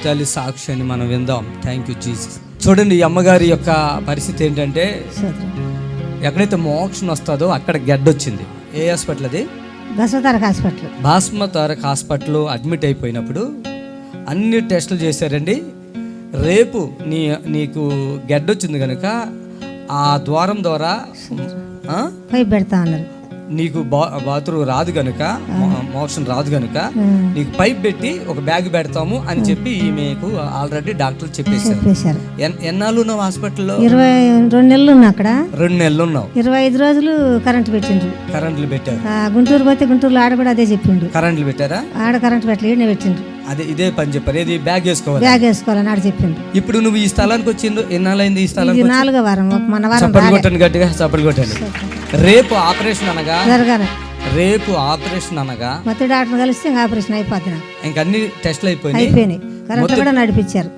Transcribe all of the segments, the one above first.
తల్లి సాక్ష్యాన్ని మనం విందాం. Thank you Jesus. చూడండి, ఈ అమ్మగారి యొక్క పరిస్థితి ఏంటంటే, ఎక్కడైతే మోక్షం వస్తుందో అక్కడ గడ్డొచ్చింది. ఏ హాస్పిటల్ అది? భస్మతారక్ హాస్పిటల్ అడ్మిట్ అయిపోయినప్పుడు అన్ని టెస్టులు చేశారండి. రేపు నీకు గడ్డొచ్చింది కనుక ఆ ద్వారం ద్వారా పెడతా అన్నారు. నీకు బాత్రూమ్ రాదు కనుక, మోషన్ రాదు కనుక నీకు పైప్ పెట్టి ఒక బ్యాగ్ పెడతాము అని చెప్పి ఈమెకు ఆల్రెడీ డాక్టర్లు చెప్పేశారు. ఎన్నాళ్ళు ఉన్నావు హాస్పిటల్లో? 22 నెలలు ఉన్నా అక్కడ. 2 నెలలు ఉన్నావు. 25 రోజులు కరెంట్ పెట్టిండ్రు. కరెంట్లు పెట్టారు. గుంటూరు పోతే గుంటూరులో ఆడ కూడా అదే చెప్పిండు. కరెంట్లు పెట్టారా? ఆడ కరెంట్ పెట్టలేదు, ఈడనే పెట్టిండ్రు. అదే ఇదే పని చెప్పారు. ఏది? బ్యాగ్ వేసుకోవాలి. బ్యాగ్ వేసుకోవాలని ఆడ చెప్పిండు. ఇప్పుడు నువ్వు ఈ స్థలానికి వచ్చిండు ఎన్నాళ్ళైంది? ఈ స్థలానికి 4వ వారం. మన వారం చప్పట్లు కొట్టండి, గట్టిగా చప్పట్లు కొట్టండి. రేపు ఆపరేషన్ అనగా రేపు ఆపరేషన్ అనగా మొత్తం డాక్టర్ కలిస్తే ఇంకా ఆపరేషన్ అయిపోతుంది. ఇంకా అన్ని టెస్ట్లు అయిపోయినాయి. కరెంట్ కూడా నడిపించారు.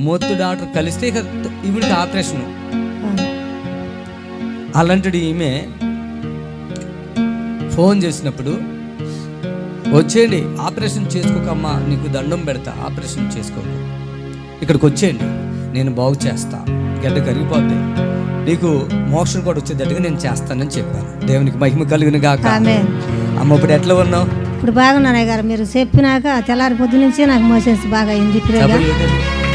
మొత్తం డాక్టర్ కలిస్తే ఇక ఈవిడికి ఆపరేషన్. అలాంటిది ఈమె ఫోన్ చేసినప్పుడు, వచ్చేయండి ఆపరేషన్ చేసుకోకమ్మా, నీకు దండం పెడతా, ఆపరేషన్ చేసుకోకు, ఇక్కడికి వచ్చేయండి, నేను బాగు చేస్తా, గడ్డ కరిగిపోద్ది, నీకు మోక్షం కూడా వచ్చేటట్టుగా నేను చేస్తానని చెప్పాను. దేవునికి మహిమ కలుగును గాక. అమ్మ ఇప్పుడు ఎట్లా ఉన్నావు? ఇప్పుడు బాగున్నాను గారు. మీరు చెప్పినాక తెల్లారి పొద్దు నుంచే నాకు మోషన్స్ బాగా అయింది.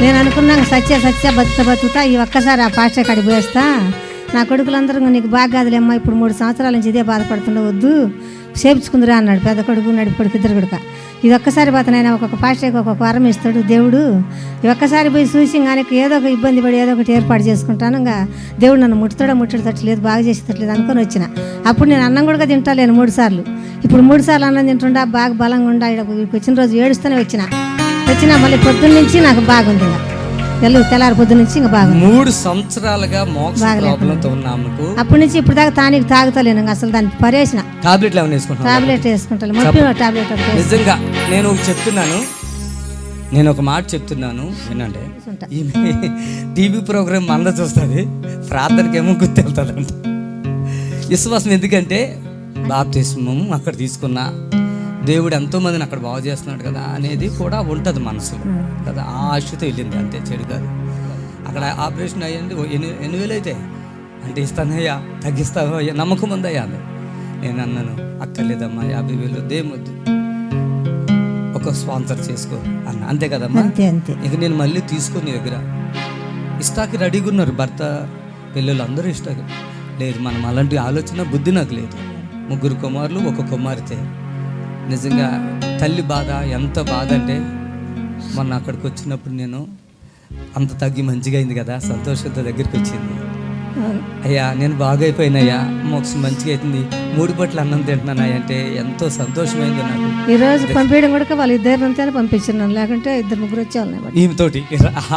నేను అనుకున్నాను సత్య బతుకుతా ఈ ఒక్కసారి ఆ పాస్టర్ కాడికి పోయేస్తా, నా కొడుకులందరూ నీకు బాగా కాదులేమ్మా, ఇప్పుడు 3 సంవత్సరాల నుంచి ఇదే బాధపడుతుండవద్దు, చేపించుకుందిరా అన్నాడు. పెద్ద కొడుకు, నడి కొడుకు, ఇద్దరు కొడుక. ఇది ఒక్కసారి పోతానైనా ఒక్కొక్క పాస్టర్కి ఒక్కొక్క వరం ఇస్తాడు దేవుడు. ఈ ఒక్కసారి పోయి చూసి కానీ ఏదో ఒక ఇబ్బంది పడి ఏదో ఒకటి ఏర్పాటు చేసుకుంటాను. ఇంకా దేవుడు నన్ను ముట్టేటట్లేదు, బాగా చేసేటట్లేదు అనుకొని వచ్చిన. అప్పుడు నేను అన్నం కూడా తింటలేను 3 సార్లు. ఇప్పుడు 3 సార్లు అన్నం తింటుండా, బాగా బలంగా ఉండా. ఇక్కడికి వచ్చిన రోజు ఏడుస్తూనే వచ్చిన మళ్ళీ పొద్దున్న నుంచి నాకు బాగుంది. తెల్లారి పొద్దు నుంచి ఇంకా బాగా 3 సంవత్సరాలుగా మోక్ష ప్రాబ్లంతో ఉన్నాము. అప్పటి నుంచి ఇప్పుడు దాకా తానికి తాగుతలేను. అసలు దాన్ని పరేసిన టాబ్లెట్ వేసుకుంటాను. నిజంగా నేను చెప్తున్నాను, నేను ఒక మాట చెప్తున్నాను వినండి. టీవీ ప్రోగ్రామ్ అందరూ చూస్తుంది, ప్రార్థనకి ఏమో గుర్తెళ్తుందంట. విశ్వాసం ఎందుకంటే బాప్తిస్మం అక్కడ తీసుకున్నా, దేవుడు ఎంతో మందిని అక్కడ బాగు చేస్తున్నాడు కదా అనేది కూడా ఉంటుంది మనసులో కదా. ఆ ఆశతో వెళ్ళింది, అంతే, చెడు కాదు. అక్కడ ఆపరేషన్ అయ్యింది. 8,000 అయితే అంటే ఇస్తానయ్యా, తగ్గిస్తావా అయ్యా, నమ్మకం ఉందయ్యా అని నేను అన్నాను. అక్కర్లేదమ్మా, 50,000 దేమొద్దు, ఒక స్పాన్సర్ చేసుకో అన్న, అంతే కదమ్మా. ఇక నేను మళ్ళీ తీసుకొని నీ దగ్గర ఇష్టాకి రెడీగా ఉన్నారు భర్త పిల్లలు అందరూ ఇష్టాకి. లేదు, మనం అలాంటి ఆలోచన బుద్ధి నాకు లేదు. 3 కుమారులు 1 కుమార్తె. నిజంగా తల్లి బాధ ఎంత బాధ అంటే, మొన్న అక్కడికి వచ్చినప్పుడు నేను అంత తగ్గి మంచిగా అయింది కదా, సంతోషంతో దగ్గరికి వచ్చింది. అయ్యా నేను బాగైపోయినయ్యా, మోక్షం మంచిగా అవుతుంది, 3 పూటలు అన్నం తింటున్నాను అంటే ఎంతో సంతోషమైంది నాకు. ఈ రోజు పంపించడం కూడా వాళ్ళు ఇద్దరు పంపించినాను, లేకుంటే 2-3 వచ్చేవాళ్ళు ఈమెతోటి.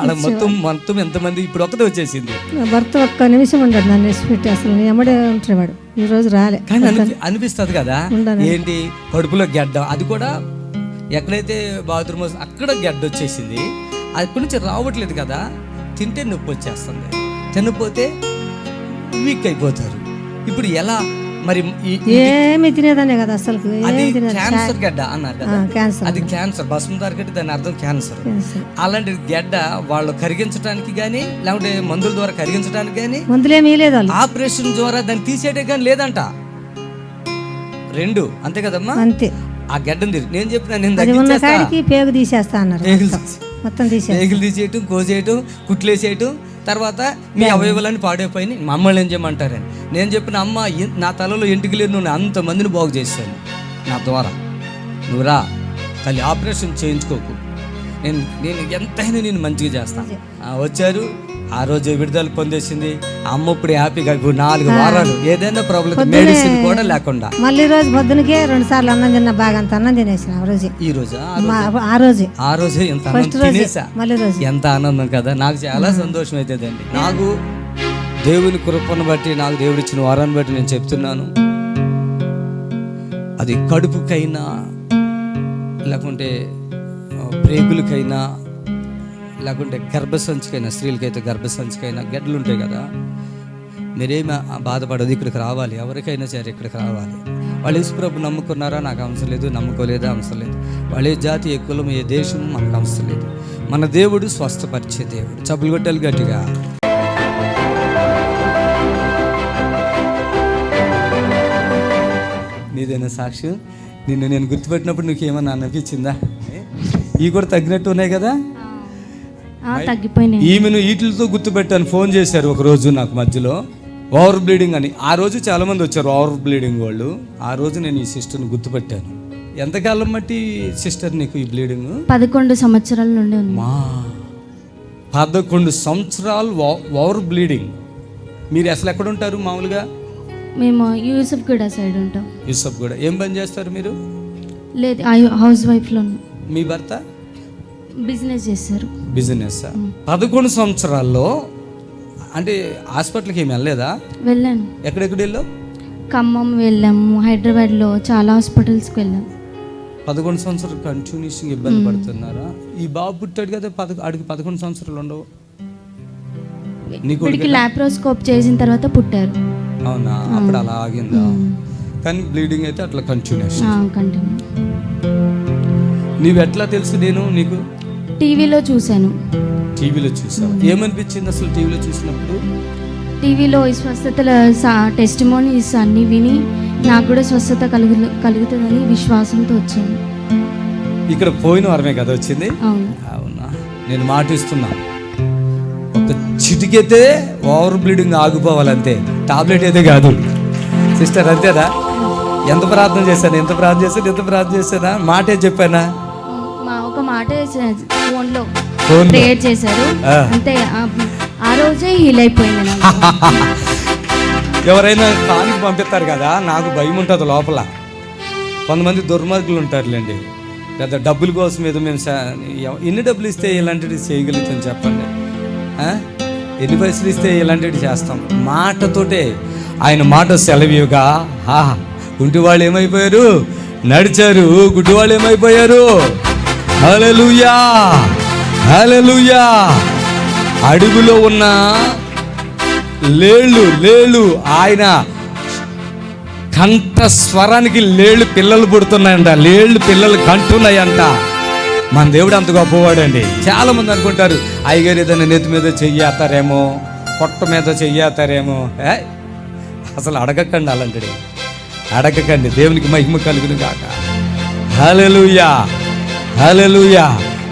ఆడ మొత్తం ఎంతమంది, ఇప్పుడు ఒకటే వచ్చేసింది. భర్త ఒక్క నిమిషం ఉండడు నన్ను వేసిపెట్టి, అసలు నీ ఎమ్మడే ఉంటాడు. ఈ రోజు రాలే. కానీ అనిపిస్తుంది కదా, ఏంటి కడుపులో గడ్డ, అది కూడా ఎక్కడైతే బాత్రూమ్ అక్కడ గడ్డ వచ్చేసింది, అక్కడి నుంచి రావట్లేదు కదా. తింటే నొప్పి వచ్చేస్తుంది, తినపోతే వీక్ అయిపోతారు. ఇప్పుడు ఎలా మరి? ఏమి తినేదానే కదా అసలు. అది క్యాన్సర్ గడ్డ అన్నారు కదా, అది క్యాన్సర్. భస్మతారక్ గడ్డ, దాని అర్థం క్యాన్సర్. అలాంటి గడ్డ వాళ్ళు కరిగించడానికి కానీ, లేకుంటే మందుల ద్వారా కరిగించడానికి కానీ, మందులేమీ లేదు, ఆపరేషన్ ద్వారా దాన్ని తీసేయడం కానీ లేదంట. 2 అంతే కదమ్మా. అంతే. ఆ గడ్డను నేను చెప్పిన పేగు తీసేస్తా అన్నారు. మొత్తం పేగులు తీసేయటం, కోసేయటం, కుట్లేసేయటం, తర్వాత మీ అవయవాలని పాడైపోయి మమ్మల్ని ఏం చేయమంటారని నేను చెప్పిన, అమ్మ నా తలలో ఎంటికలేదు, నువ్వు అంతమందిని బాగు చేశాను నా ద్వారా, నువ్వు రా తల్లి, ఆపరేషన్ చేయించుకోకు, నేను ఎంతైనా నేను మంచిగా చేస్తాను. వచ్చారు, ఆ రోజు విడుదల పొందేసింది. అమ్మ ఇప్పుడు హ్యాపీగా 4 వారాలు ఏదైనా ప్రాబ్లం, మెడిసిన్ కూడా లేకుండా. మళ్ళీ రోజు పొద్దునకే 2 సార్లు అన్నం తిన్నా, బాగా అంత అన్నం తినేసిన ఆ రోజు. ఈ రోజు ఆ రోజే ఎంత తినేసా, ఎంత ఆనందం కదా. నాకు చాలా సంతోషం అవుతుందండి. నాకు దేవుని కృపను బట్టి, నాకు దేవుడు ఇచ్చిన వారాన్ని బట్టి నేను చెప్తున్నాను, అది కడుపుకైనా, లేకుంటే ప్రేగులకైనా, లేకుంటే గర్భసంచికైనా, స్త్రీలకైతే గర్భసంచికైనా గడ్డలు ఉంటాయి కదా, మీరేమీ బాధపడదు, ఇక్కడికి రావాలి. ఎవరికైనా సరే ఇక్కడికి రావాలి. వాళ్ళు యేసుప్రభు నమ్ముకున్నారా, నాకు అవసరం లేదు, నమ్ముకోలేదా అవసరం లేదు. వాళ్ళే జాతి, ఏ కులం, ఏ దేశం మనకు అవసరం లేదు. మన దేవుడు స్వస్థపరిచే దేవుడు. చప్పులు కొట్టాలి గట్టిగా. నీదైనా సాక్ష్యం. నిన్ను నేను గుర్తుపెట్టినప్పుడు నీకు ఏమన్నా అనిపించిందా? ఈ కూడా తగ్గినట్టు ఉన్నాయి కదా. తగ్గిపోయినాయి. ఈమెను వీటితో గుర్తుపెట్టాను. ఫోన్ చేశారు ఒకరోజు నాకు మధ్యలో, ఓవర్ బ్లీడింగ్ అని. ఆ రోజు చాలామంది వచ్చారు ఓవర్ బ్లీడింగ్ వాళ్ళు. ఆ రోజు నేను ఈ సిస్టర్ని గుర్తుపెట్టాను. ఎంతకాలం బట్టి సిస్టర్ నీకు ఈ బ్లీడింగ్? 11 సంవత్సరాల నుండి ఉంది. మా 11 సంవత్సరాలు ఓవర్ బ్లీడింగ్. మీరు అసలు ఎక్కడ ఉంటారు మామూలుగా? మేము యూసఫ్ గూడ సైడ్ ఉంటాం. యూసఫ్ గూడ. ఏం పని చేస్తారు మీరు? లేదు, హౌస్ వైఫ్లో. మీ భర్త బిజినెస్ చేస్తారు. బిజినెస్. 11 సంవత్సరాల్లో అంటే హాస్పిటల్కి ఏమి వెళ్ళలేదా? వెళ్ళాను. ఎక్కడెక్కడ వెళ్ళావు? ఖమ్మం వెళ్ళాము, హైదరాబాద్లో చాలా హాస్పిటల్స్కి వెళ్ళాము. 11 సంవత్సరాలు కంటిన్యూషన్ ఇబ్బంది పడుతున్నారా? ఈ బాబు పుట్టాడు కదా, ఆడికి 11 సంవత్సరాలు ఉండవు. ఇప్పటికి లాప్రోస్కోప్ చేసిన తర్వాత పుట్టారు. అవునా? అప్పుడు అలా ఆగిందా? కానీ బ్లీడింగ్ అయితే అట్లా కంటిన్యూషన్. కంటిన్యూ. నీవు ఎట్లా తెలుసు? నేను నీకు టీవీలో చూశాను. టీవీలో చూసావు. ఏమనిపించింది అసలు టీవీలో చూసినప్పుడు? టీవీలో ఈ స్వస్థతల టెస్టిమోనీస్ అన్నీ విని నాకు కూడా స్వస్థత కలుగుతుందని విశ్వాసంతో వచ్చాను. ఇక్కడ పోయిన వారమే కదా వచ్చింది? అవునా? నేను మాటిస్తున్నా, ఒక చిటికైతే ఓవర్ బ్లీడింగ్ ఆగిపోవాలంతే. టాబ్లెట్ అయితే కాదు సిస్టర్, అంతేనా? ఎంత ప్రార్థన చేశానా? మాటే చెప్పానా? ఒక మాట ఫోన్లో ప్రేయర్ చేశారు అంతే. ఆ రోజే హీల్ అయిపోయింది. ఎవరైనా కానికి పంపిస్తారు కదా, నాకు భయం ఉంటుంది లోపల. కొంతమంది దుర్మార్గులు ఉంటారులేండి, పెద్ద డబ్బుల కోసం ఏదో మేము ఎన్ని డబ్బులు ఇస్తే ఇలాంటివి చేయగలుగుతాం చెప్పండి? ఎన్ని పైసలు ఇస్తే ఇలాంటివి చేస్తాం? మాటతోటే ఆయన మాట సెలవిగా. గుంటివాళ్ళు ఏమైపోయారు? నడిచారు. గుడ్డివాళ్ళు ఏమైపోయారు? హల్లెలూయా, హల్లెలూయా. అడుగులో ఉన్న లేళ్ళు ఆయన కంఠ స్వరానికి లేళ్ళు పిల్లలు పుడుతున్నాయంట. లేళ్ళు పిల్లలు కంటున్నాయంట. మన దేవుడు అంత గొప్పవాడండి. చాలా మంది అనుకుంటారు అయ్యగారు ఏదైనా నెత్తి మీద చెయ్యేస్తారేమో, పొట్ట మీద చెయ్యేస్తారేమో. అసలు అడగకండి, అలాంటిది అడగకండి. దేవునికి మహిమ కలుగును గాక. హల్లెలూయా, హల్లెలూయా.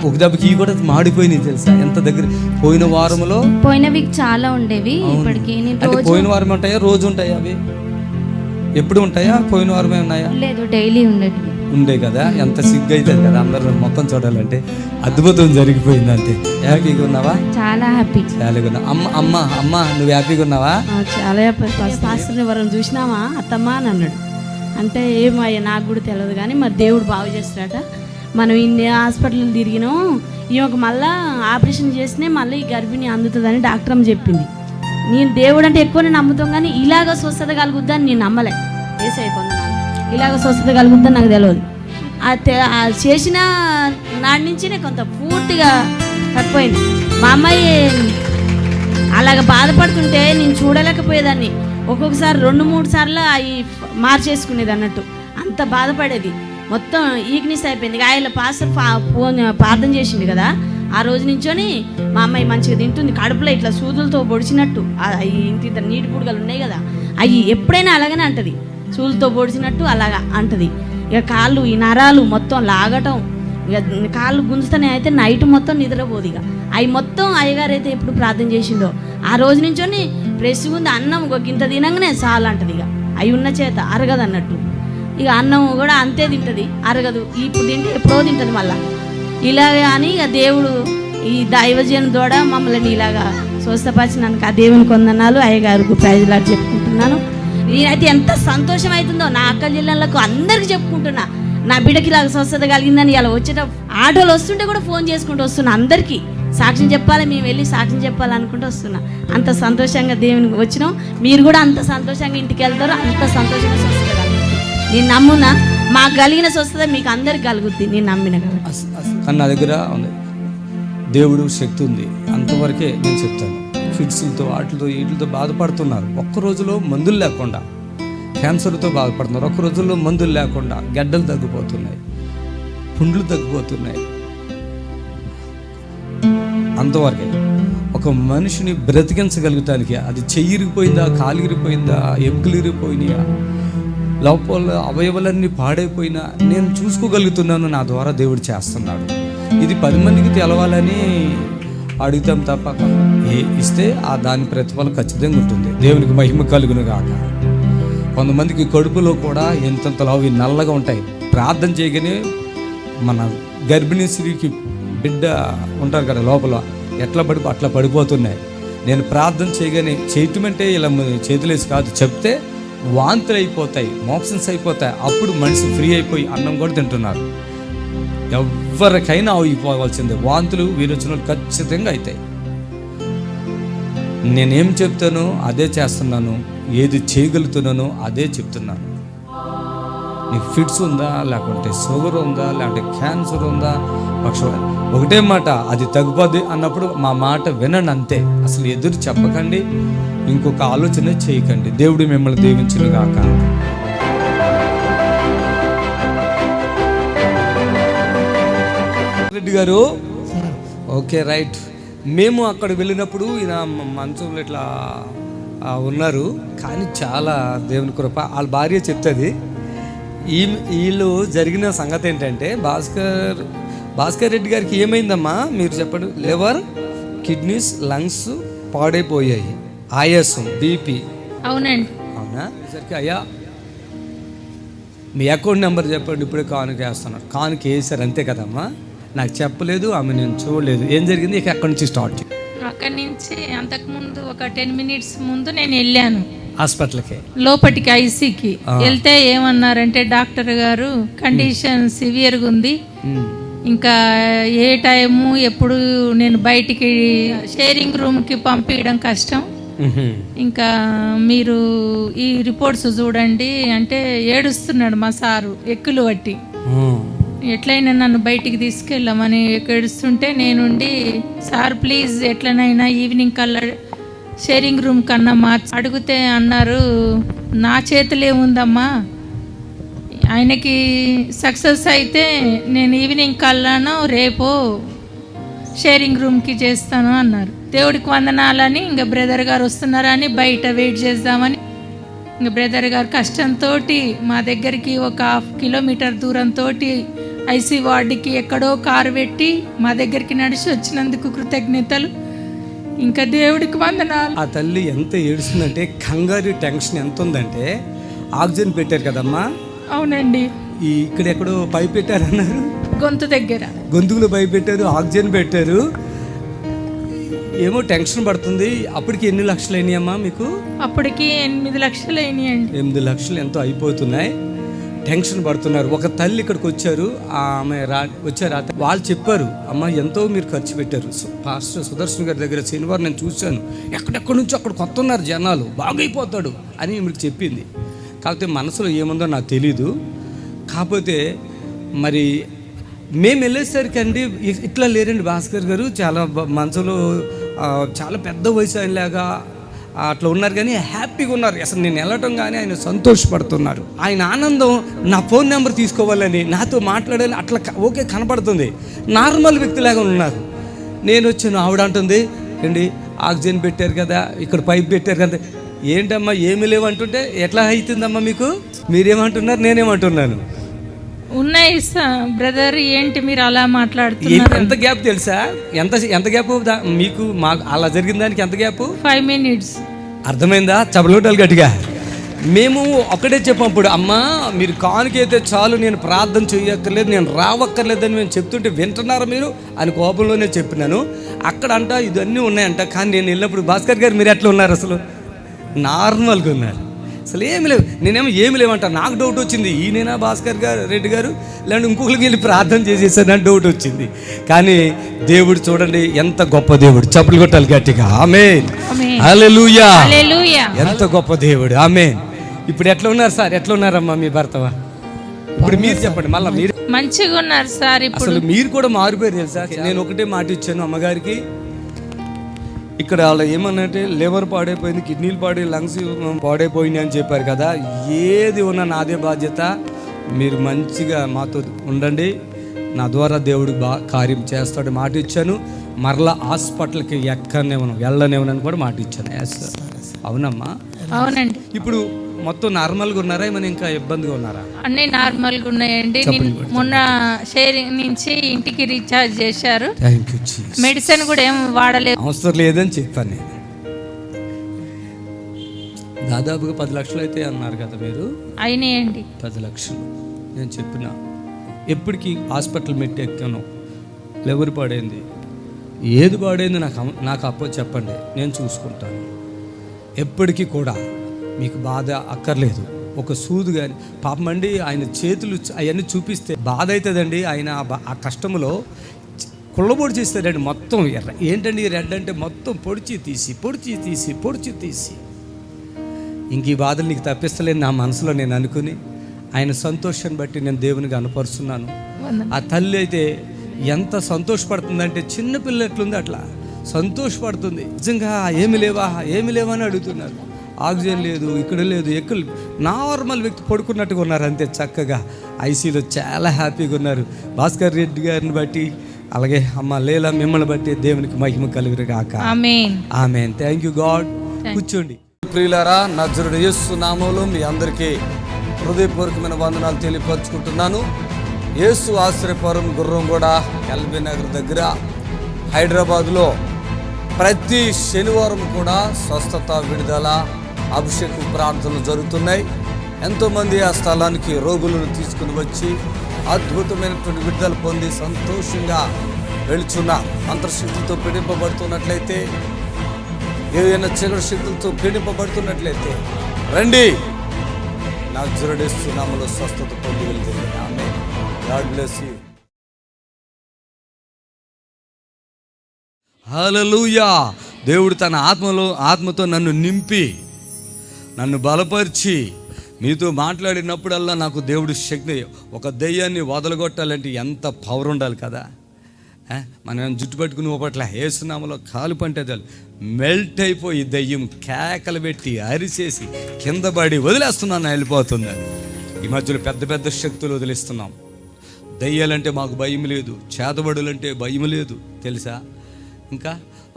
ఒక దెబ్బకి ఇవి కూడా మాడిపోయినాయి తెలుసా? ఎంత దగ్గర పోయిన వారంలో. పోయిన వీక్ చాలా ఉండేవి. ఇప్పటికి అంటే పోయిన వారం ఉంటాయా, రోజు ఉంటాయా? అవి ఎప్పుడు ఉంటాయా? పోయిన వారమే ఉన్నాయా? లేదు, డైలీ ఉండే కదా. ఎంత సిగ్గు అవుతుంది కదా అందరూ మొత్తం చూడాలంటే. అద్భుతం జరిగిపోయింది అంతే. హ్యాపీగా ఉన్నావా? చాలా హ్యాపీ. హ్యాపీగా ఉన్నా. అమ్మ నువ్వు హ్యాపీగా ఉన్నావా? చాలా హ్యాపీ. పాస్టర్ని ఎవరైనా చూసినావా అత్తమ్మ అని అన్నాడు. అంటే ఏమయ్యా నాకు కూడా తెలియదు, కానీ మరి దేవుడు బాగు చేస్తాడట. మనం ఇన్ని హాస్పిటల్ తిరిగినాం, ఈమెకు మళ్ళీ ఆపరేషన్ చేసినే మళ్ళీ ఈ గర్భిణి అందుతుందని డాక్టర్ అమ్మ చెప్పింది. నేను దేవుడు అంటే ఎక్కువనే నమ్ముతాం, కానీ ఇలాగ స్వస్థత కలుగుద్దని నేను నమ్మలే. వేసైపోతున్నాను, ఇలాగ స్వస్థత కలుగుద్దని నాకు తెలియదు. చేసిన నాటి నుంచినే కొంత పూర్తిగా తక్కువైంది. మా అమ్మాయి అలాగ బాధపడుతుంటే నేను చూడలేకపోయేదాన్ని. ఒక్కొక్కసారి 2-3 సార్లు అవి మార్చేసుకునేది అన్నట్టు. అంత బాధపడేది. మొత్తం ఈక్నెస్ అయిపోయింది. ఆయన పాస్టర్ ప్రార్థన చేసిండు కదా, ఆ రోజు నుంచొని మా అమ్మాయి మంచిగా తింటుంది. కడుపులో ఇట్లా సూదులతో పొడిచినట్టు ఇంత నీటి పుడగలు ఉన్నాయి కదా, అవి ఎప్పుడైనా అలాగనే అంటది. సూదులతో పొడిచినట్టు అలాగా అంటది. ఇక కాళ్ళు, ఈ నరాలు మొత్తం లాగటం, ఇక కాళ్ళు గుంజుతూనే అయితే నైట్ మొత్తం నిద్రపోదు. ఇక అవి మొత్తం అయ్యగారు అయితే ఎప్పుడు ప్రార్థన చేసిండో ఆ రోజు నుంచొని ప్రెస్ ఉంది. అన్నం ఇంత తినంగానే చాలు అంటది. ఇక అవి ఉన్న చేత అరగదు అన్నట్టు. ఇక అన్నం కూడా అంతే తింటుంది, అరగదు. ఇప్పుడు తింటే ఎప్పుడో తింటుంది మళ్ళా. ఇలాగ అని ఇక దేవుడు ఈ దైవజన దూడ మమ్మల్ని ఇలాగా స్వస్థపరిచినానికి ఆ దేవుని కొందనాలు. అయ్యగారికి ప్రైజ్లాగా చెప్పుకుంటున్నాను. నేనైతే ఎంత సంతోషం అవుతుందో నా అక్క జిల్లాలకు అందరికి చెప్పుకుంటున్నా. నా బిడ్డకి ఇలాగ స్వస్థత కలిగిందని ఇలా వచ్చేటప్పుడు ఆటోలు వస్తుంటే కూడా ఫోన్ చేసుకుంటూ వస్తున్నా. అందరికీ సాక్ష్యం చెప్పాలి, మేము వెళ్ళి సాక్ష్యం చెప్పాలనుకుంటూ వస్తున్నా. అంత సంతోషంగా దేవునికి వచ్చినాం. మీరు కూడా అంత సంతోషంగా ఇంటికి వెళ్తారు. అంత సంతోషంగా స్వస్థత కలుగుతుంది. నేను నమ్మునా మాకు కలిగిన స్వస్థత మీకు అందరికి కలుగుద్ది, నేను నమ్మిన కాబట్టి. కానీ నా దగ్గర ఉంది దేవుడు శక్తి ఉంది, అంతవరకే నేను చెప్తాను. ఫిట్స్లతో వీటితో బాధపడుతున్నారు. ఒక్క రోజులో మందులు లేకుండా. క్యాన్సర్తో బాధపడుతున్నారు, ఒక్క రోజుల్లో మందులు లేకుండా. గడ్డలు తగ్గిపోతున్నాయి, పుండ్లు తగ్గిపోతున్నాయి. అంతవరకే. ఒక మనిషిని బ్రతికించగలుగుతానికి అది చెయ్యిరిగిపోయిందా, కాలిరిగిపోయిందా, ఎముకలు ఇరిగిపోయినాయా, లోపల అవయవాలన్నీ పాడైపోయినా నేను చూసుకోగలుగుతున్నాను. నా ద్వారా దేవుడు చేస్తున్నాడు. ఇది 10 మందికి తెలవాలని అడుగుతాం తప్ప ఇస్తే ఆ దాని ప్రతిఫలం ఖచ్చితంగా ఉంటుంది. దేవునికి మహిమ కలుగును గాక. కొంతమందికి కడుపులో కూడా ఎంతెంతలో అవి నల్లగా ఉంటాయి. ప్రార్థన చేయగానే మన గర్భిణీ స్త్రీకి బిడ్డ ఉంటారు కదా లోపల, అట్లా పడిపోతున్నాయి. నేను ప్రార్థన చేయగానే చేయటం అంటే ఇలా చేతులేసి కాదు, చెప్తే వాంతులు అయిపోతాయి, మోషన్స్ అయిపోతాయి. అప్పుడు మనిషి ఫ్రీ అయిపోయి అన్నం కూడా తింటున్నారు. ఎవరికైనా అయిపోవాల్సిందే. వాంతులు విరోచనలు ఖచ్చితంగా అవుతాయి. నేనేం చెప్తానో అదే చేస్తున్నాను, ఏది చేయగలుగుతున్నానో అదే చెప్తున్నాను. నీకు ఫిట్స్ ఉందా, లేకుంటే షుగర్ ఉందా, లేకుంటే క్యాన్సర్ ఉందా, ఒకటే మాట, అది తగ్గిపోద్ది అన్నప్పుడు మా మాట వినండి అంతే. అసలు ఎదురు చెప్పకండి, ఇంకొక ఆలోచన చేయకండి. దేవుడు మిమ్మల్ని దీవించును గాక. రెడ్డి గారు, ఓకే రైట్. మేము అక్కడ వెళ్ళినప్పుడు ఈయన మంచంలో ఇట్లా ఉన్నారు. కానీ చాలా దేవుని కృప. వాళ్ళ భార్య చెప్తుంది వీళ్ళు జరిగిన సంగతి ఏంటంటే, భాస్కర్ రెడ్డి గారికి ఏమైందమ్మా మీరు చెప్పండి. లివర్, కిడ్నీస్, లంగ్స్ పాడైపోయాయి, ఆయాసం, బీపీ. అవునండి. అవునా? సరికి అయ్యా మీ అకౌంట్ నెంబర్ చెప్పండి, ఇప్పుడే కానుక వేస్తున్నారు. కానుక వేసారు అంతే కదమ్మా. నాకు చెప్పలేదు, ఆమె నేను చూడలేదు. ఏం జరిగింది? ఇక అక్కడి నుంచి స్టార్ట్ చేయి. అక్కడి నుంచి అంతకుముందు ఒక 10 minutes ముందు నేను వెళ్ళాను హాస్పిటల్కి, లోపటికి ఐసీకి వెళ్తే ఏమన్నారంటే డాక్టర్ గారు కండిషన్ సివియర్గా ఉంది, ఇంకా ఏ టైము ఎప్పుడు నేను బయటికి షేరింగ్ రూమ్కి పంపించడం కష్టం, ఇంకా మీరు ఈ రిపోర్ట్స్ చూడండి అంటే ఏడుస్తున్నాడు మా సారు ఎక్కులు పట్టి. ఎట్లయినా నన్ను బయటికి తీసుకెళ్ళమని ఏడుస్తుంటే నేనుండి, సార్ ప్లీజ్ ఎట్లనైనా ఈవినింగ్ కల్లా షేరింగ్ రూమ్ కన్నా అడిగితే అన్నారు, నా చేతులు ఏముందమ్మా, ఆయనకి సక్సెస్ అయితే నేను ఈవినింగ్ కల్లానో రేపో షేరింగ్ రూమ్కి చేస్తాను అన్నారు. దేవుడికి వందనాలని ఇంకా బ్రదర్ గారు వస్తున్నారని బయట వెయిట్ చేద్దామని, ఇంకా బ్రదర్ గారు కష్టంతో మా దగ్గరికి ఒక 1/2 kilometer దూరంతో ఐసీ వార్డుకి ఎక్కడో కారు పెట్టి మా దగ్గరికి నడిచి వచ్చినందుకు కృతజ్ఞతలు. ఇంకా దేవుడికి వందనాలు. ఆ తల్లి ఎంత ఏడుస్తుందంటే, కంగారు టెన్షన్ ఎంత ఉందంటే, ఆక్సిజన్ పెట్టారు కదమ్మా. అవునండి. ఇక్కడ ఎక్కడో పైప్ పెట్టారన్నారు, గొంతు దగ్గర గొంతుకులో పైప్ పెట్టారు, ఆక్సిజన్ పెట్టారు. ఏమో టెన్షన్ పడుతుంది. అప్పటికి ఎన్ని లక్షలు అయినాయమ్మా మీకు? అప్పటికి 8 లక్షలు అయినాయండి. 8 లక్షలు ఎంతో అయిపోతున్నాయి. టెన్షన్ పడుతున్నారు. ఒక తల్లి ఇక్కడికి వచ్చారు, ఆమె వచ్చారు. వాళ్ళు చెప్పారు, అమ్మ ఎంతో మీరు ఖర్చు పెట్టారు. పాస్టర్ సుదర్శన్ గారి దగ్గర శనివారం నేను చూశాను, ఎక్కడెక్కడి నుంచో అక్కడ కొత్త ఉన్నారు జనాలు, బాగైపోతాడు అని మీకు చెప్పింది. కాకపోతే మనసులో ఏముందో నాకు తెలీదు. కాకపోతే మరి మేము వెళ్ళేసరికి అండి ఇట్లా లేరండి భాస్కర్ గారు, చాలా మనసులో చాలా పెద్ద వయసు ఆయనలాగా అట్లా ఉన్నారు, కానీ హ్యాపీగా ఉన్నారు. అసలు నేను వెళ్ళటం కానీ ఆయన సంతోషపడుతున్నారు. ఆయన ఆనందం నా ఫోన్ నెంబర్ తీసుకోవాలని, నాతో మాట్లాడాలని అట్లా ఓకే కనపడుతుంది. నార్మల్ వ్యక్తిలాగా ఉన్నారు. నేను వచ్చాను, ఆవిడ అంటుంది, ఏంటి ఆక్సిజన్ పెట్టారు కదా, ఇక్కడ పైప్ పెట్టారు కదా, ఏంటమ్మా ఏమి లేవంటుంటే ఎట్లా అవుతుందమ్మా మీకు? మీరేమంటున్నారు, నేనేమంటున్నాను? ఉన్నాయి బ్రదర్, ఏంటి మీరు అలా మాట్లాడుతున్నారు? ఎంత గ్యాప్ తెలుసా? ఎంత గ్యాప్ మీకు మాకు అలా జరిగిన దానికి ఎంత గ్యాప్? 5 minutes. అర్థమైందా? చబలోటాలు గట్టిగా. మేము ఒకటే చెప్పప్పుడు, అమ్మా మీరు కానుకైతే చాలు, నేను ప్రార్థన చేయక్కర్లేదు, నేను రావక్కర్లేదని మేము చెప్తుంటే వింటున్నారా మీరు అని కోపంలోనే చెప్పినాను. అక్కడ అంట ఇవన్నీ ఉన్నాయంట. కానీ నేను వెళ్ళినప్పుడు, భాస్కర్ గారు మీరు ఎట్లా ఉన్నారు? అసలు నార్మల్గా ఉన్నారు, అసలు ఏమి లేవు. నేనేమో ఏమి లేవంట. నాకు డౌట్ వచ్చింది, ఈయనైనా భాస్కర్ గారు రెడ్డి గారు లేదంటే ఇంకొకరికి వెళ్ళి ప్రార్థన చేసేసానని డౌట్ వచ్చింది. కానీ దేవుడు చూడండి ఎంత గొప్ప దేవుడు. చప్పట్లు కొట్టాలి గట్టిగా. ఆమేన్, హల్లెలూయా. ఎంత గొప్ప దేవుడు. ఆమేన్. ఇప్పుడు ఎట్లా ఉన్నారు సార్? ఎట్లా ఉన్నారమ్మా మీ భర్తవా? ఇప్పుడు మీరు చెప్పండి. మళ్ళీ మీరు మంచిగా ఉన్నారు సార్. అసలు మీరు కూడా మారిపోయారు తెలుసా. నేను ఒకటే మాట ఇచ్చాను అమ్మగారికి, ఇక్కడ వాళ్ళు ఏమన్నంటే లివర్ పాడైపోయింది, కిడ్నీలు పాడై, లంగ్స్ పాడైపోయినాయి అని చెప్పారు కదా. ఏది ఉన్నా నాదే బాధ్యత. మీరు మంచిగా మాతో ఉండండి, నా ద్వారా దేవుడు కార్యం చేస్తాడు మాట ఇచ్చాను. మరలా హాస్పిటల్కి వెళ్ళనేమని కూడా మాట ఇచ్చాను. అవునమ్మా, అవునండి. ఇప్పుడు మొత్తం నార్మల్గా ఉన్నారా, ఏమైనా ఇంకా ఇబ్బందిగా ఉన్నారా? అన్నీ నార్మల్గా ఉన్నాయండి. మొన్న షేరింగ్ నుంచి ఇంటికి రీఛార్జ్ చేశారు. Thank you. మెడిసిన్ కూడా ఏం వాడలేదు, అవసరం లేదని చెప్పాను నేను. దాదాపుగా 10 లక్షలు అయితే అన్నారు కదా మీరు. అయినాయండి 10 లక్షలు. నేను చెప్పిన ఎప్పటికీ హాస్పిటల్ మెట్టి ఎక్కాను, ఎవరు పాడైంది, ఏది పాడైంది నాకు అప్పో చెప్పండి, నేను చూసుకుంటాను. ఎప్పటికీ కూడా మీకు బాధ అక్కర్లేదు. ఒక సూదు కానీ పాపం అండి, ఆయన చేతులు అవన్నీ చూపిస్తే బాధ అవుతుందండి. ఆయన ఆ కష్టంలో కుళ్ళబొడి చేస్తాడండి. మొత్తం ఎర్ర ఏంటండి రెడ్ అంటే మొత్తం పొడిచి తీసి ఇంక ఈ బాధలు నీకు తప్పిస్తలేని నా మనసులో నేను అనుకుని ఆయన సంతోషాన్ని బట్టి నేను దేవునికి కనపరుస్తున్నాను. ఆ తల్లి అయితే ఎంత సంతోషపడుతుందంటే చిన్నపిల్ల ఎట్లుంది అట్లా సంతోషపడుతుంది. నిజంగా ఏమి లేవా అని అడుగుతున్నారు. ఆక్సిజన్ లేదు, ఇక్కడ లేదు, ఎక్కడ నార్మల్ వ్యక్తి పడుకున్నట్టుగా ఉన్నారు అంతే చక్కగా. ఐసీలో చాలా హ్యాపీగా ఉన్నారు. భాస్కర్ రెడ్డి గారిని బట్టి, అలాగే అమ్మ లేలా మిమ్మల్ని బట్టి దేవునికి మహిమ కలుగురు గాక. ఆమేన్. Thank you God. కూర్చోండి. ప్రియులారా, నజరుడు యేసు నామములో మీ అందరికీ హృదయపూర్వకమైన వందనాలు తెలియపరుచుకుంటున్నాను. యేసు ఆశ్రయపురం గుర్రంగూడ ఎల్బీ నగర్ దగ్గర హైదరాబాద్లో ప్రతి శనివారం కూడా స్వస్థత, విడుదల, అభిషేకం ప్రార్థనలు జరుగుతున్నాయి. ఎంతోమంది ఆ స్థలానికి రోగులను తీసుకుని వచ్చి అద్భుతమైనటువంటి విడుదల పొంది సంతోషంగా వెళుచున్నారు. అంతర్శక్తులతో పీడింపబడుతున్నట్లయితే, ఏదైనా చీకటి శక్తులతో పీడింపబడుతున్నట్లయితే రండి, నజరేయుడు యేసు నామములో స్వస్థత పొంది వెళ్తుంది. ఆమేన్. God bless you. హల్లెలూయా. దేవుడు తన ఆత్మతో నన్ను నింపి, నన్ను బలపరిచి మీతో మాట్లాడినప్పుడల్లా నాకు దేవుడి శక్తి. ఒక దెయ్యాన్ని వదలగొట్టాలంటే ఎంత పవర్ ఉండాలి కదా. మనం జుట్టు పట్టుకుని పోపట్ల యేసు నామములో కాలు పంటే మెల్ట్ అయిపోయి దెయ్యం కేకలు పెట్టి అరిచేసి కింద పడి వదిలేస్తున్నాను, వెళ్ళిపోతుందని. ఈ మధ్యలో పెద్ద పెద్ద శక్తులు వదిలిస్తున్నాం. దెయ్యాలంటే మాకు భయం లేదు, చేతబడులంటే భయం లేదు తెలుసా. ఇంకా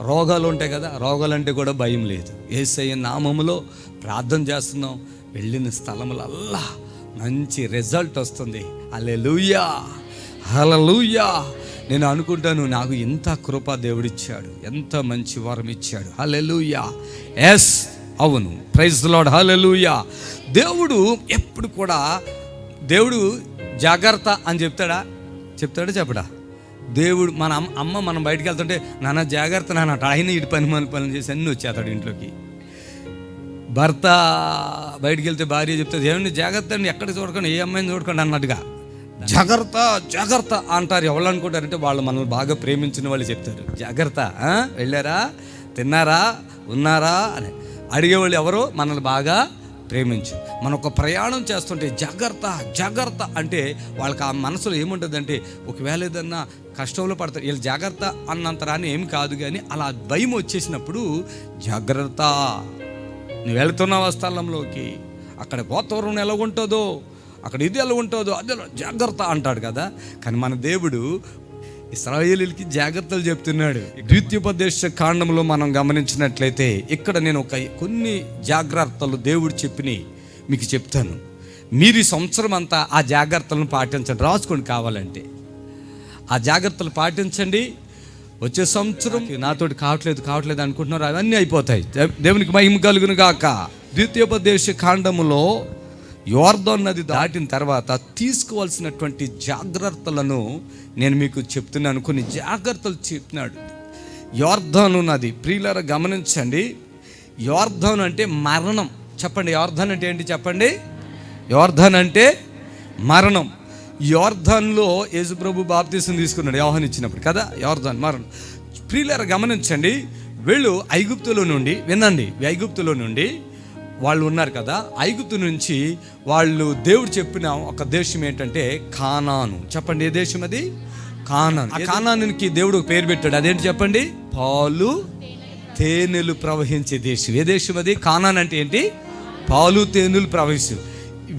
రోగాలు ఉంటాయి కదా, రోగాలంటే కూడా భయం లేదు. యేసయ్య నామములో ప్రార్థన చేస్తున్నాం, వెళ్ళిన స్థలములల్లా మంచి రిజల్ట్ వస్తుంది. హల్లెలూయా, హల్లెలూయా. నేను అనుకుంటాను, నాకు ఎంత కృప దేవుడిచ్చాడు, ఎంత మంచి వరం ఇచ్చాడు. హల్లెలూయా. ఎస్, అవును, ప్రైజ్ ది లార్డ్. హల్లెలూయా. దేవుడు ఎప్పుడు కూడా దేవుడు జాగ్రత్త అని చెప్తాడా చెప్పడా? దేవుడు మన అమ్మ మనం బయటికి వెళ్తుంటే నాన్న జాగ్రత్త నాన్న, ఆయన ఇటు పనులు చేసి అన్నీ వచ్చేస్తాడు ఇంట్లోకి. భర్త బయటికి వెళ్తే భార్య చెప్తుంది, ఏమండి జాగ్రత్త అండి, ఎక్కడ చూడకండి, ఏ అమ్మాయిని చూడకండి అన్నట్టుగా. జాగ్రత్త అంటారు. ఎవరు అనుకుంటారంటే వాళ్ళు మనల్ని బాగా ప్రేమించిన వాళ్ళు చెప్తారు జాగ్రత్త. వెళ్ళారా, తిన్నారా, ఉన్నారా అని అడిగేవాళ్ళు ఎవరో మనల్ని బాగా ప్రేమించు. మనం ఒక ప్రయాణం చేస్తుంటే జాగ్రత్త అంటే వాళ్ళకి ఆ మనసులో ఏముంటుందంటే, ఒకవేళ ఏదన్నా కష్టంలో పడతారు వీళ్ళు జాగ్రత్త అన్నంత రాని ఏం కాదు, కానీ అలా భయం వచ్చేసినప్పుడు జాగ్రత్త, నువ్వు వెళుతున్నావు ఆ స్థలంలోకి, అక్కడ వాతావరణం ఎలా ఉంటుందో, అక్కడ ఇది ఎలా ఉంటుందో, అది జాగ్రత్త అంటాడు కదా. కానీ మన దేవుడు ఇశ్రాయేలీయులకి జాగ్రత్తలు చెప్తున్నాడు. ద్వితీయోపదేశ కాండంలో మనం గమనించినట్లయితే ఇక్కడ నేను కొన్ని జాగ్రత్తలు దేవుడు చెప్పిని మీకు చెప్తాను. మీరు ఈ సంవత్సరం అంతా ఆ జాగ్రత్తలను పాటించండి, రాసుకోండి కావాలంటే. ఆ జాగ్రత్తలు పాటించండి. వచ్చే సంవత్సరం నాతోటి కావట్లేదు అనుకుంటున్నారు, అవన్నీ అయిపోతాయి. దేవునికి మహిమ కలుగును గాక. ద్వితీయోపదేశ కాండములో యోర్దాను నది దాటిన తర్వాత తీసుకోవాల్సినటువంటి జాగ్రత్తలను నేను మీకు చెప్తున్నాను. కొన్ని జాగ్రత్తలు చెప్తున్నాడు. యోర్దాను నది, ప్రియులారా గమనించండి. యోర్దాను అంటే మరణం. చెప్పండి, యోర్దాను అంటే ఏంటి చెప్పండి? యోర్దాను అంటే మరణం. యోర్దాన్లో యేసుప్రభు బాప్తీసం తీసుకున్నాడు యోహాను ఇచ్చినప్పుడు కదా. యోర్దాన్ మరణం. ప్రియులారా గమనించండి. వీళ్ళు ఐగుప్తులో నుండి, వినండి, ఐగుప్తులో నుండి వాళ్ళు ఉన్నారు కదా. ఐగుప్తు నుంచి వాళ్ళు దేవుడు చెప్పిన ఒక దేశం ఏంటంటే కానాను. చెప్పండి, ఏ దేశం అది? కానాను. ఆ కానానుకి దేవుడు ఒక పేరు పెట్టాడు. అదేంటి చెప్పండి? పాలు తేనెలు ప్రవహించే దేశం. ఏ దేశం అది? కానాన్ అంటే ఏంటి? పాలు తేనెలు ప్రవహిస్తు.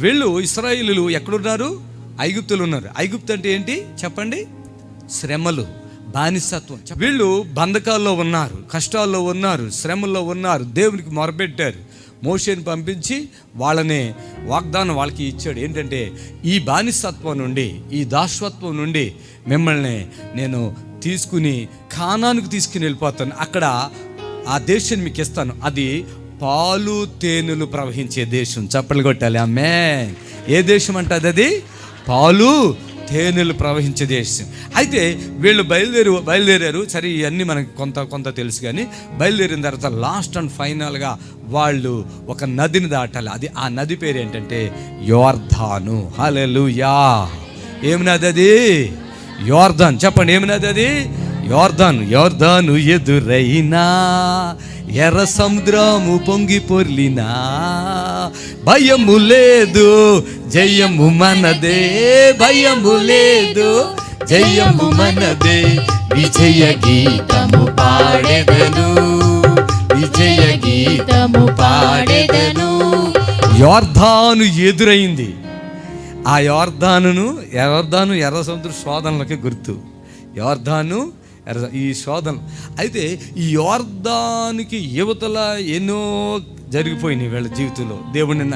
వీళ్ళు ఇశ్రాయేలీయులు ఎక్కడున్నారు? ఐగుప్తులు ఉన్నారు. ఐగుప్తు అంటే ఏంటి చెప్పండి? శ్రమలు, బానిసత్వం. వీళ్ళు బంధకాల్లో ఉన్నారు, కష్టాల్లో ఉన్నారు, శ్రమల్లో ఉన్నారు. దేవునికి మొరపెట్టారు. మోషేని పంపించి వాళ్ళని వాగ్దానం వాళ్ళకి ఇచ్చాడు. ఏంటంటే ఈ బానిసత్వం నుండి, ఈ దాసత్వం నుండి మిమ్మల్ని నేను తీసుకుని కానానుకు తీసుకుని వెళ్ళిపోతాను. అక్కడ ఆ దేశాన్ని మీకు ఇస్తాను. అది పాలు తేనెలు ప్రవహించే దేశం. చప్పట్లు కొట్టాలి. ఆమేన్. ఏ దేశం అంటే అది పాలు తేనెలు ప్రవహించే దేశం. అయితే వీళ్ళు బయలుదేరారు. సరే, ఇవన్నీ మనకి కొంత తెలుసు. కానీ బయలుదేరిన తర్వాత లాస్ట్ అండ్ ఫైనల్గా వాళ్ళు ఒక నదిని దాటాలి. అది ఆ నది పేరు ఏంటంటే యోర్దాను. హల్లెలూయా. ఏమి నది అది? యోర్దాను. చెప్పండి, ఏమి నది అది? యోర్దాను. యోర్దాను ఎదురైనా ఎర్ర సముద్రము పొంగి పొర్లినా భయము లేదు, జయము మనదే. భయము లేదు, జయము మనదే. విజయ గీతము పాడెదను, విజయ గీతము పాడెదను. యోర్దాను ఎదురైంది. ఆ యోర్దాను ఎర్ర సముద్ర శోధనలకి గుర్తు. యోర్దాను ఈ శోధన. అయితే ఈ యోర్దానికి యువతల ఎన్నో జరిగిపోయినాయి వీళ్ళ జీవితంలో. దేవుడిని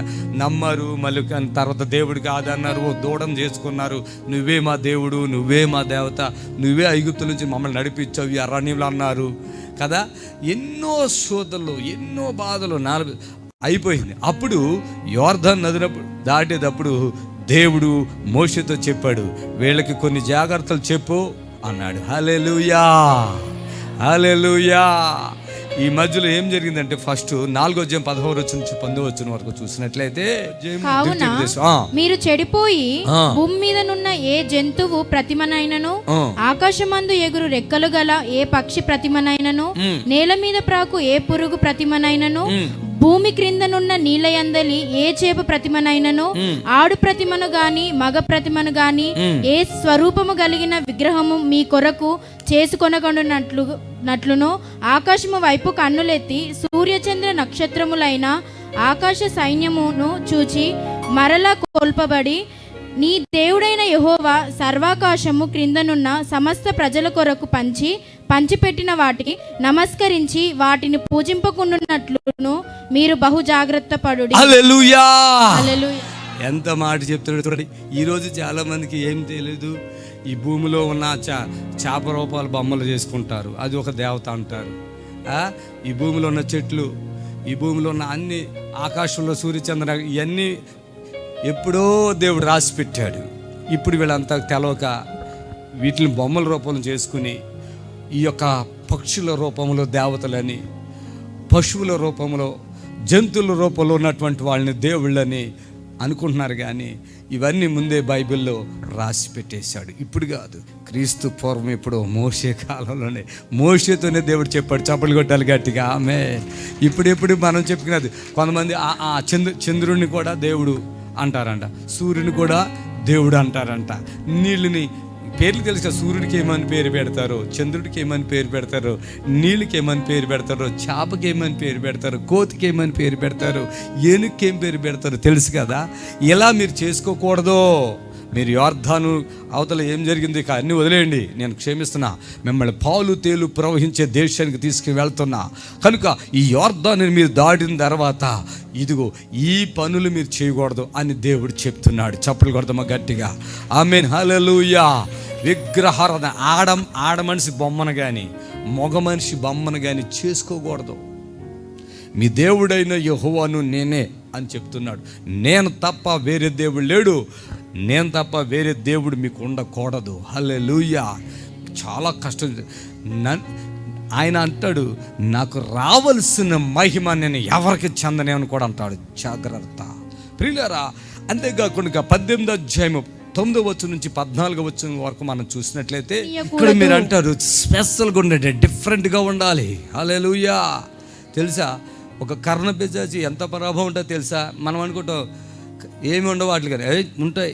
నమ్మారు, మళ్ళీ తర్వాత దేవుడు కాదన్నారు, దూడం చేసుకున్నారు. నువ్వే మా దేవుడు, నువ్వే మా దేవత, నువ్వే ఐగుప్తు నుంచి మమ్మల్ని నడిపించావు ఈ అరణ్యంలో అన్నారు కదా. ఎన్నో శోధనలు, ఎన్నో బాధలు అయిపోయింది. అప్పుడు యోర్దాను నది దాటేటప్పుడు దేవుడు మోషేతో చెప్పాడు, వీళ్ళకి కొన్ని జాగ్రత్తలు చెప్పు అన్నాడు. హల్లెలూయా, హల్లెలూయా. ఈ మధ్యలో ఏం జరిగిందంటే ఫస్ట్ 4:11-15 వరకు చూసినట్లయితే, కావున మీరు చెడిపోయి భూమి మీదనున్న ఏ జంతువు ప్రతిమనైనను, ఆకాశమందు ఎగురు రెక్కలు గల ఏ పక్షి ప్రతిమనైనను, నేల మీద ప్రాకు ఏ పురుగు ప్రతిమనైనను, భూమి క్రిందనున్న నీలయందలి ఏ చేప ప్రతిమనైనను, ఆడు ప్రతిమను గాని మగ ప్రతిమను గాని ఏ స్వరూపము కలిగిన విగ్రహము మీ కొరకు చేసుకొనగొనున్నట్లును, ఆకాశము వైపు కన్నులెత్తి సూర్యచంద్ర నక్షత్రములైన ఆకాశ సైన్యమును చూచి మరలా కోల్పబడి, నీ దేవుడైన యెహోవా సర్వాకాశము క్రిందనున్న సమస్త ప్రజల కొరకు పంచిపెట్టిన వాటికి నమస్కరించి వాటిని పూజింపకుండునట్లును మీరు బహు జాగ్రత్త పడుడి. హల్లెలూయా, హల్లెలూయా. ఎంత మాట చెప్తున్నాడు చూడండి. ఈరోజు చాలా మందికి ఏం తెలియదు. ఈ భూమిలో ఉన్న చేప రూపాల బొమ్మలు చేసుకుంటారు, అది ఒక దేవత అంటారు. ఈ భూమిలో ఉన్న చెట్లు, ఈ భూమిలో ఉన్న అన్ని, ఆకాశంలో సూర్యచంద్ర, ఇవన్నీ ఎప్పుడో దేవుడు రాసి పెట్టాడు. ఇప్పుడు వీళ్ళంతా తెలవక వీటిని బొమ్మల రూపంలో చేసుకుని ఈ యొక్క పక్షుల రూపంలో దేవతలని, పశువుల రూపంలో, జంతువుల రూపంలో ఉన్నటువంటి వాళ్ళని దేవుళ్ళని అనుకుంటున్నారు. కానీ ఇవన్నీ ముందే బైబిల్లో రాసి పెట్టేశాడు. ఇప్పుడు కాదు, క్రీస్తు పూర్వం ఎప్పుడో మోషే కాలంలోనే, మోషేతోనే దేవుడు చెప్పాడు. చప్పలు కొట్టాలి గట్టిగా. ఆమేన్. ఇప్పుడు మనం చెప్పుకున్నది. కొంతమంది చంద్రుడిని కూడా దేవుడు అంటారంట, సూర్యుని కూడా దేవుడు అంటారంట. నీళ్ళని పేర్లు తెలుసు కదా, సూర్యుడికి ఏమని పేరు పెడతారో, చంద్రుడికి ఏమని పేరు పెడతారో, నీళ్ళకి ఏమని పేరు పెడతారో, చేపకి ఏమని పేరు పెడతారో, కోతికి ఏమని పేరు పెడతారో, ఏనుగుకి ఏం పేరు పెడతారో తెలుసు కదా. ఇలా మీరు చేసుకోకూడదు. మీరు యోర్దాను అవతల ఏం జరిగింది ఇక అన్నీ వదిలేయండి, నేను క్షమిస్తున్నా, మిమ్మల్ని పాలు తేలు ప్రవహించే దేశానికి తీసుకుని వెళ్తున్నా. కనుక ఈ యోర్దాను మీరు దాటిన తర్వాత ఇదిగో ఈ పనులు మీరు చేయకూడదు అని దేవుడు చెప్తున్నాడు. చప్పలు కొడదామా గట్టిగా. ఆమేన్, హల్లెలూయా. విగ్రహారాధన, ఆడ మనిషి బొమ్మను కానీ మగ మనిషి బొమ్మను కానీ చేసుకోకూడదు. మీ దేవుడైన యెహోవాను నేనే అని చెప్తున్నాడు. నేను తప్ప వేరే దేవుడు లేడు, నేను తప్ప వేరే దేవుడు మీకు ఉండకూడదు. హల్లెలూయా. చాలా కష్టం. ఆయన అంటాడు, నాకు రావలసిన మహిమ నేను ఎవరికి చెందనే అని కూడా అంటాడు. జాగ్రత్త ప్రియులారా. అంతేకాకుండా 18:9-14 వరకు మనం చూసినట్లయితే ఇక్కడ మీరు అంటారు స్పెషల్గా ఉండే, డిఫరెంట్గా ఉండాలి. హల్లెలూయా. తెలుసా, ఒక కర్ణ పిశాచి ఎంత ప్రభావం ఉంటుందో తెలుసా? మనం అనుకుంటాం ఏమి ఉండవు వాటికి, కానీ ఉంటాయి.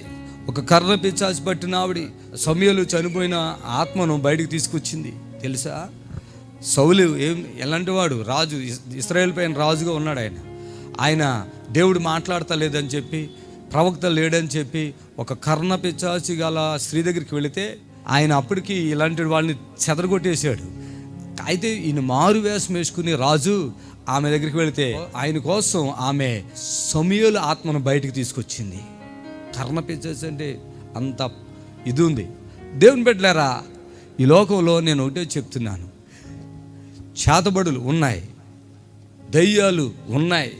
ఒక కర్ణ పిశాచి పట్టిన ఆవిడ సమూయేలు చనిపోయిన ఆత్మను బయటికి తీసుకొచ్చింది తెలుసా. సౌలు ఎలాంటి వాడు? రాజు, ఇశ్రాయేలు పైన రాజుగా ఉన్నాడు. ఆయన దేవుడు మాట్లాడతలేదని చెప్పి ప్రవక్త లేడని చెప్పి ఒక కర్ణ పిశాచి గల స్త్రీ దగ్గరికి వెళితే ఆయన అప్పటికి ఇలాంటి వాళ్ళని చెదరగొట్టేశాడు. అయితే ఈయన మారు వేషం వేసుకుని రాజు ఆమె దగ్గరికి వెళితే ఆయన కోసం ఆమె సమూయేలు ఆత్మను బయటికి తీసుకొచ్చింది. కర్ణ పిశాచి అంటే అంత ఇది ఉంది. దేవుని బిడ్డలారా, ఈ లోకంలో నేను ఒకటే చెప్తున్నాను, చేతబడులు ఉన్నాయి, దయ్యాలు ఉన్నాయి,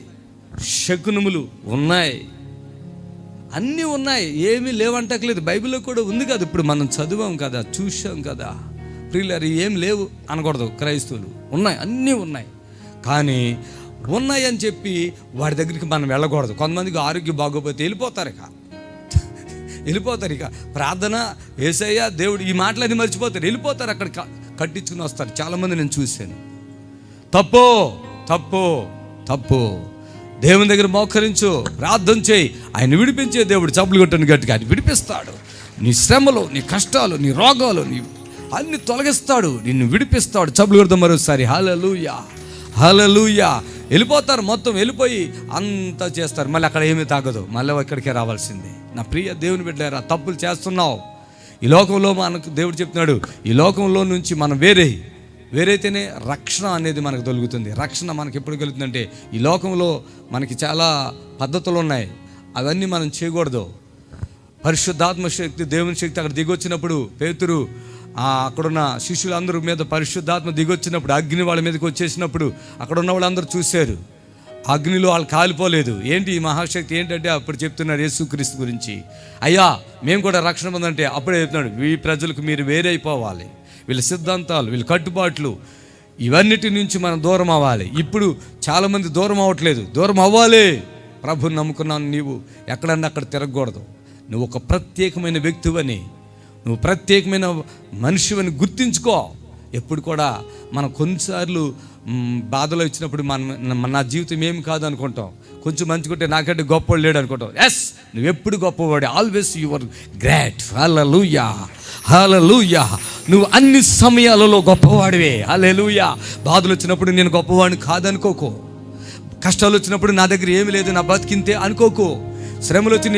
శకునములు ఉన్నాయి, అన్నీ ఉన్నాయి, ఏమీ లేవంటట్లేదు. బైబిల్లో కూడా ఉంది కదా, ఇప్పుడు మనం చదివాం కదా, చూసాం కదా. ప్రియులారా, ఏం లేవు అనకూడదు, క్రైస్తవులు ఉన్నాయి, అన్నీ ఉన్నాయి. కానీ ఉన్నాయి అని చెప్పి వాడి దగ్గరికి మనం వెళ్ళకూడదు. కొంతమందికి ఆరోగ్యం బాగోపోతే వెళ్ళిపోతారు ఇక ప్రార్థన, యేసయ్య, దేవుడు, ఈ మాటలన్నీ మర్చిపోతారు, వెళ్ళిపోతారు, అక్కడ కట్టించుకుని వస్తారు. చాలామంది నేను చూశాను. తప్పు తప్పు తప్పు. దేవుని దగ్గర మోకరించు, ప్రార్థన చేయి, ఆయన విడిపించే దేవుడు. చప్పులు కొట్టని గట్టిగా ఆయన విడిపిస్తాడు. నీ శ్రమలు, నీ కష్టాలు, నీ రోగాలు, నీ అన్ని తొలగిస్తాడు, నిన్ను విడిపిస్తాడు. చప్పులు కొడతాం మరోసారి. హల్లెలూయా, హల్లెలూయా. వెళ్ళిపోతారు, మొత్తం వెళ్ళిపోయి అంతా చేస్తారు. మళ్ళీ అక్కడ ఏమీ తాగదు, మళ్ళీ ఇక్కడికే రావాల్సిందే. నా ప్రియ దేవుని బిడ్డలారా, తప్పులు చేస్తున్నావు. ఈ లోకంలో మనకు దేవుడు చెప్తున్నాడు, ఈ లోకంలో నుంచి మనం వేరైతేనే రక్షణ అనేది మనకు దొరుకుతుంది. రక్షణ మనకి ఎప్పుడు కలుగుతుందంటే, ఈ లోకంలో మనకి చాలా పద్ధతులు ఉన్నాయి, అవన్నీ మనం చేయకూడదు. పరిశుద్ధాత్మ శక్తి, దేవుని శక్తి అక్కడ దిగొచ్చినప్పుడు పేతురు అక్కడున్న శిష్యులందరూ మీద పరిశుద్ధాత్మ దిగొచ్చినప్పుడు, అగ్ని వాళ్ళ మీదకి వచ్చేసినప్పుడు అక్కడ ఉన్న వాళ్ళందరూ చూశారు. అగ్నిలో వాళ్ళు కాలిపోలేదు. ఏంటి ఈ మహాశక్తి ఏంటంటే, అప్పుడు చెప్తున్నారు యేసుక్రీస్తు గురించి. అయ్యా, మేము కూడా రక్షణ పొందంటే అప్పుడే చెప్తున్నాడు, ఈ ప్రజలకు మీరు వేరైపోవాలి, వీళ్ళ సిద్ధాంతాలు, వీళ్ళ కట్టుబాట్లు, ఇవన్నిటి నుంచి మనం దూరం అవ్వాలి. ఇప్పుడు చాలామంది దూరం అవ్వట్లేదు, దూరం అవ్వాలి. ప్రభుని నమ్ముకున్నాను, నీవు ఎక్కడన్నా అక్కడ తిరగకూడదు. నువ్వు ఒక ప్రత్యేకమైన వ్యక్తివని, నువ్వు ప్రత్యేకమైన మనిషివని గుర్తించుకో. ఎప్పుడు కూడా మనం కొన్నిసార్లు బాధలో ఇచ్చినప్పుడు నా జీవితం ఏమి కాదు అనుకుంటాం, కొంచెం మంచుకుంటే నాకంటే గొప్పవాడు లేడు అనుకుంటాం. ఎస్, నువ్వు ఎప్పుడు గొప్పవాడు, ఆల్వేస్ యువర్ గ్రేట్. హల్లెలూయా, హల్లెలూయా. నువ్వు అన్ని సమయాలలో గొప్పవాడివే. హల్లెలూయా. బాధలు వచ్చినప్పుడు నేను గొప్పవాడిని కాదనుకోకు. కష్టాలు వచ్చినప్పుడు నా దగ్గర ఏమి లేదు, నా బతికింతే అనుకోకు. శ్రమలు వచ్చి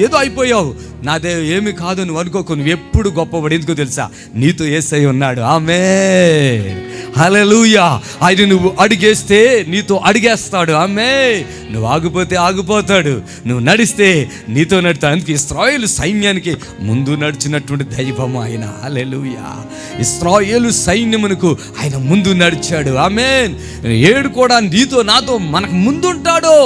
ఏదో అయిపోయావు, నాదే ఏమి కాదు నువ్వు అనుకోకు. నువ్వు ఎప్పుడు గొప్పవాడు. ఎందుకో తెలుసా? నీతో యేసయ్య ఉన్నాడు. ఆమేన్, హల్లెలూయా. ఆయన నువ్వు అడిగేస్తే నీతో అడిగేస్తాడు. ఆమేన్. నువ్వు ఆగిపోతే ఆగిపోతాడు, నువ్వు నడిస్తే నీతో నడుతాడు. అందుకే ఇశ్రాయేలు సైన్యానికి ముందు నడిచినటువంటి దైవం ఆయన. హల్లెలూయా. ఇశ్రాయేలు సైన్యమునకు ఆయన ముందు నడిచాడు. ఆమేన్. ఏడు కూడా నీతో నాతో మనకు ముందుంటాడు.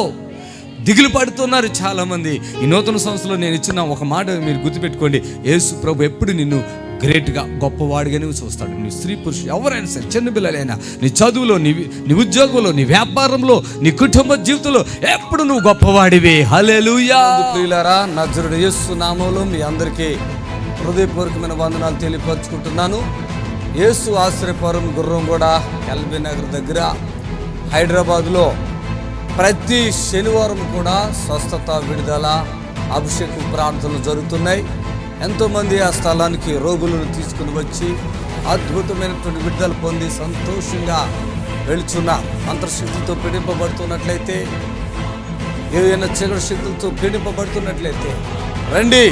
దిగులు పడుతున్నారు చాలామంది. ఈ నూతన సంవత్సరంలో నేను ఇచ్చిన ఒక మాట మీరు గుర్తుపెట్టుకోండి, యేసు ప్రభు ఎప్పుడు నిన్ను గ్రేట్గా, గొప్పవాడిగానే చూస్తాడు. నీ స్త్రీ పురుషుడు ఎవరైనా సరే, చిన్న పిల్లలైనా, నీ చదువులో, నీ ఉద్యోగంలో, నీ వ్యాపారంలో, నీ కుటుంబ జీవితంలో ఎప్పుడు నువ్వు గొప్పవాడివే. హల్లెలూయా. ప్రియులారా, నజరుడు యేసు నామములో మీ అందరికీ హృదయపూర్వకమైన వందనాలు తెలియపరుచుకుంటున్నాను. యేసు ఆశ్రయపురం గుర్రంగూడ ఎల్బీ నగర్ దగ్గర హైదరాబాద్లో ప్రతి శనివారం కూడా స్వస్థత, విడుదల, అభిషేకం ప్రార్థనలు జరుగుతున్నాయి. ఎంతోమంది ఆ స్థలానికి రోగులను తీసుకుని వచ్చి అద్భుతమైనటువంటి విడుదల పొంది సంతోషంగా వెళుచున్నారు. మంత్రశక్తులతో పీడింపబడుతున్నట్లయితే, ఏదైనా చీకటి శక్తులతో పీడింపబడుతున్నట్లయితే రండి,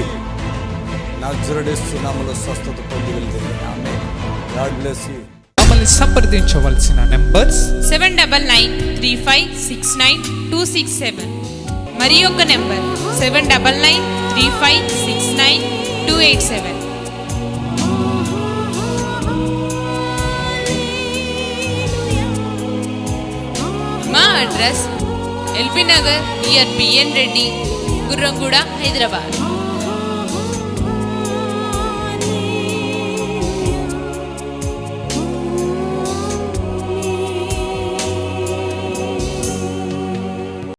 నజరేయుడు యేసు నామములో స్వస్థత పొంది వెళ్తుంది. ఆమేన్. God bless you. మమ్మల్ని సంప్రదించవలసిన నంబర్స్ 7993569267. మరి ఒక నెంబర్ 7993569287. మా address LB Nagar near BN Reddy, Gurramguda, Hyderabad.